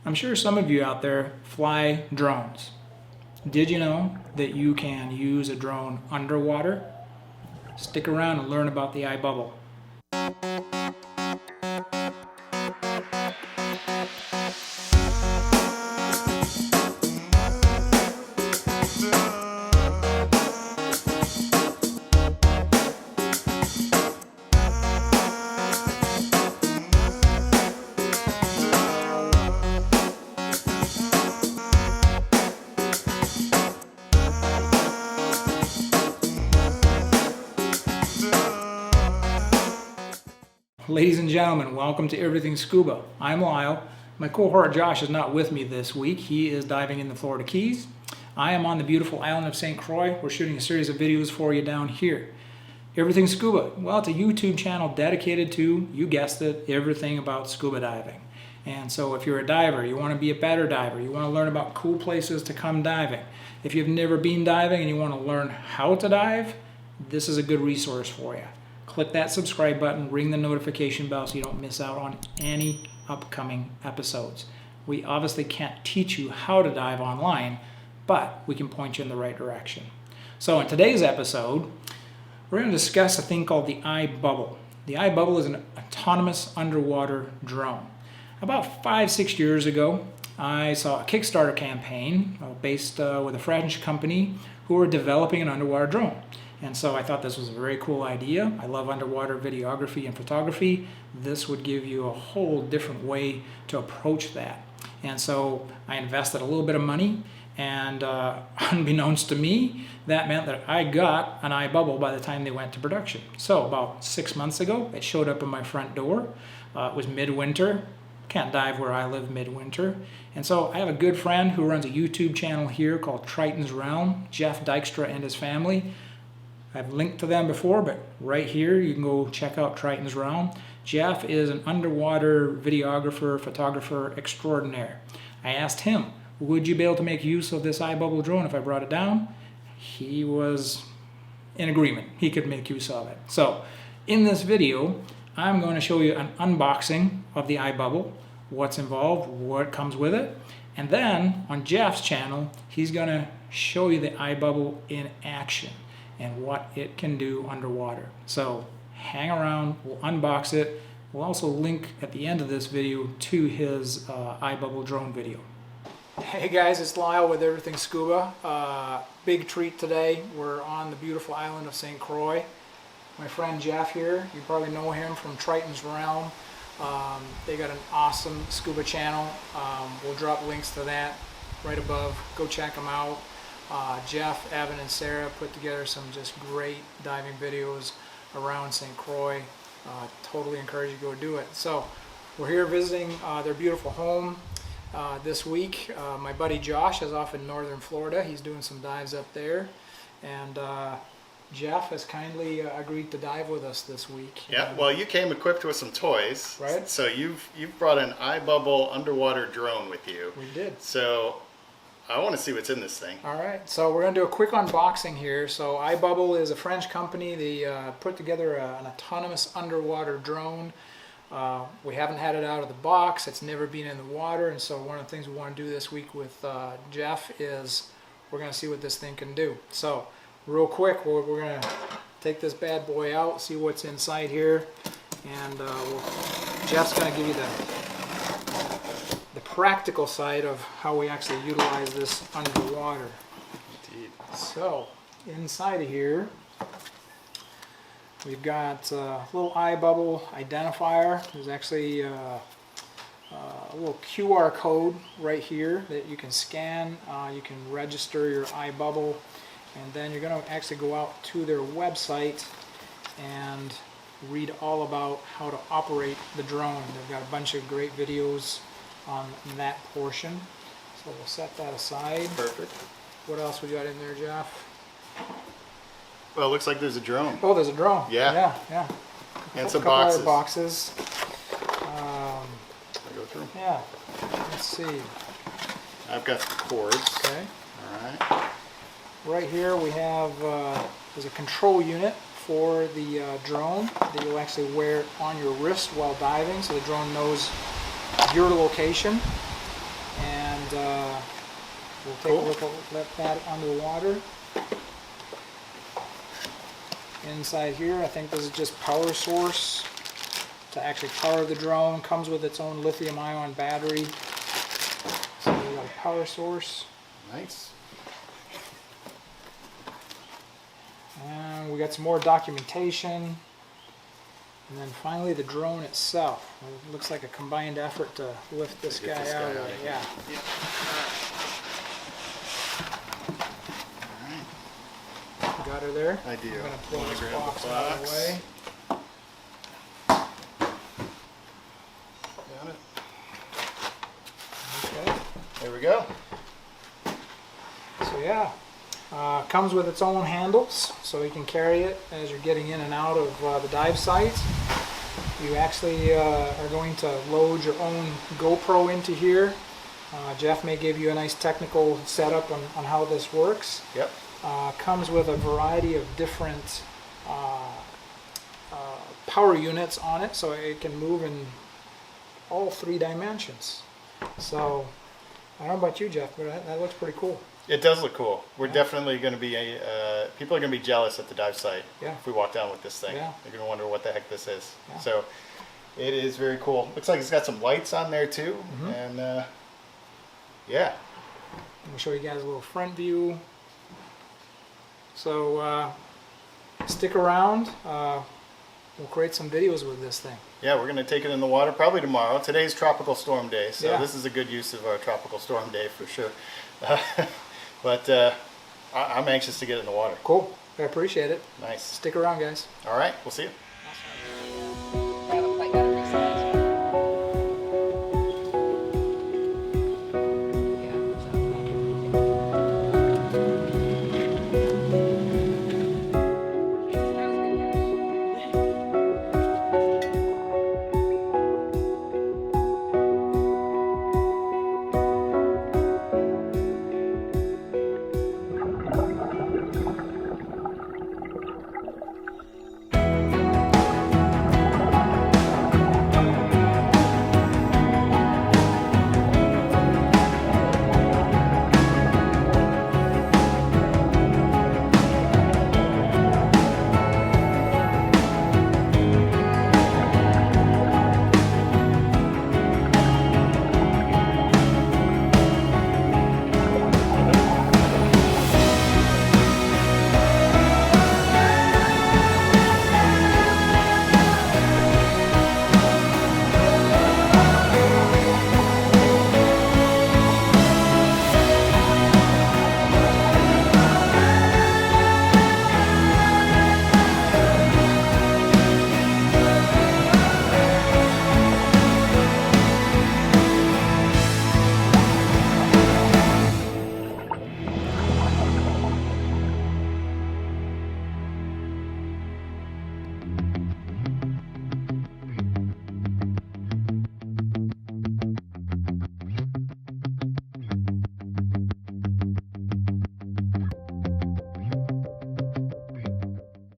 I'm sure some of you out there fly drones. Did you know that you can use a drone underwater? Stick around and learn about the iBubble. Ladies and gentlemen, welcome to Everything Scuba. I'm Lyle. My cohort Josh is not with me this week. He is diving in the Florida Keys. I am on the beautiful island of St. Croix. We're shooting a series of videos for you down here. Everything Scuba, well, it's a YouTube channel dedicated to, you guessed it, everything about scuba diving. And so if you're a diver, you want to be a better diver, you want to learn about cool places to come diving. If you've never been diving and you want to learn how to dive, this is a good resource for you. Click that subscribe button, ring the notification bell so you don't miss out on any upcoming episodes. We obviously can't teach you how to dive online, but we can point you in the right direction. So in today's episode, we're going to discuss a thing called the iBubble. The iBubble is an autonomous underwater drone. About 5-6 years ago, I saw a Kickstarter campaign based with a French company who were developing an underwater drone. And so I thought this was a very cool idea. I love underwater videography and photography. This would give you a whole different way to approach that. And so I invested a little bit of money, and unbeknownst to me, that meant that I got an iBubble by the time they went to production. So about 6 months ago, it showed up in my front door. It was midwinter. Can't dive where I live midwinter. And so I have a good friend who runs a YouTube channel here called Triton's Realm, Jeff Dykstra and his family. I've linked to them before, but right here you can go check out Triton's Realm. Jeff is an underwater videographer, photographer extraordinaire. I asked him, would you be able to make use of this iBubble drone if I brought it down? He was in agreement. He could make use of it. So in this video, I'm going to show you an unboxing of the iBubble, what's involved, what comes with it. And then on Jeff's channel, he's going to show you the iBubble in action and what it can do underwater. So hang around, we'll unbox it. We'll also link at the end of this video to his iBubble drone video. Hey guys, it's Lyle with Everything Scuba. Big treat today. We're on the beautiful island of St. Croix. My friend Jeff here, you probably know him from Triton's Realm. They got an awesome scuba channel. We'll drop links to that right above. Go check them out. Jeff, Evan, and Sarah put together some just great diving videos around St. Croix. Totally encourage you to go do it. So we're here visiting their beautiful home this week. My buddy Josh is off in northern Florida. He's doing some dives up there, and Jeff has kindly agreed to dive with us this week. Yeah, well, you came equipped with some toys, right? So you've brought an iBubble underwater drone with you. We did. So I want to see what's in this thing. All right, so we're going to do a quick unboxing here. So iBubble is a French company. They put together an autonomous underwater drone. We haven't had it out of the box. It's never been in the water. And so one of the things we want to do this week with Jeff is we're going to see what this thing can do. So real quick, we're going to take this bad boy out, see what's inside here. And Jeff's going to give you the practical side of how we actually utilize this underwater. Indeed. So inside of here we've got a little iBubble identifier. There's actually a little QR code right here that you can scan. You can register your iBubble, and then you're going to actually go out to their website and read all about how to operate the drone. They've got a bunch of great videos on that portion. So we'll set that aside. Perfect. What else we got in there, Jeff? Well, it looks like there's a drone. Oh, there's a drone. Yeah. Yeah. And some couple boxes. Other boxes. I'll go through. Yeah. Let's see. I've got the cords. Okay. All right. Right here we have there's a control unit for the drone that you'll actually wear on your wrist while diving, so the drone knows your location. we'll take a look at that under the water. Inside here, I think this is just power source to actually power the drone. Comes with its own lithium-ion battery. So we got a power source. Nice. And we got some more documentation. And then finally the drone itself. It looks like a combined effort to lift this guy out of there. Yeah. Got her there? I do. I'm going to throw Wanna this grab the box out of the box? way. Got it. Okay. There we go. So yeah, comes with its own handles, so you can carry it as you're getting in and out of the dive site. You actually are going to load your own GoPro into here. Jeff may give you a nice technical setup on how this works. Yep. Comes with a variety of different power units on it, so it can move in all 3 dimensions. So I don't know about you, Jeff, but that looks pretty cool. It does look cool. We're definitely going to be, people are going to be jealous at the dive site Yeah. if we walk down with this thing. Yeah. They're going to wonder what the heck this is. Yeah. So it is very cool. Looks like it's got some lights on there too. Mm-hmm. And yeah. We'll show you guys a little front view. So stick around. We'll create some videos with this thing. Yeah, we're going to take it in the water probably tomorrow. Today's tropical storm day, so Yeah. this is a good use of our tropical storm day for sure. But I'm anxious to get it in the water. Cool. I appreciate it. Nice. Stick around, guys. All right, we'll see you.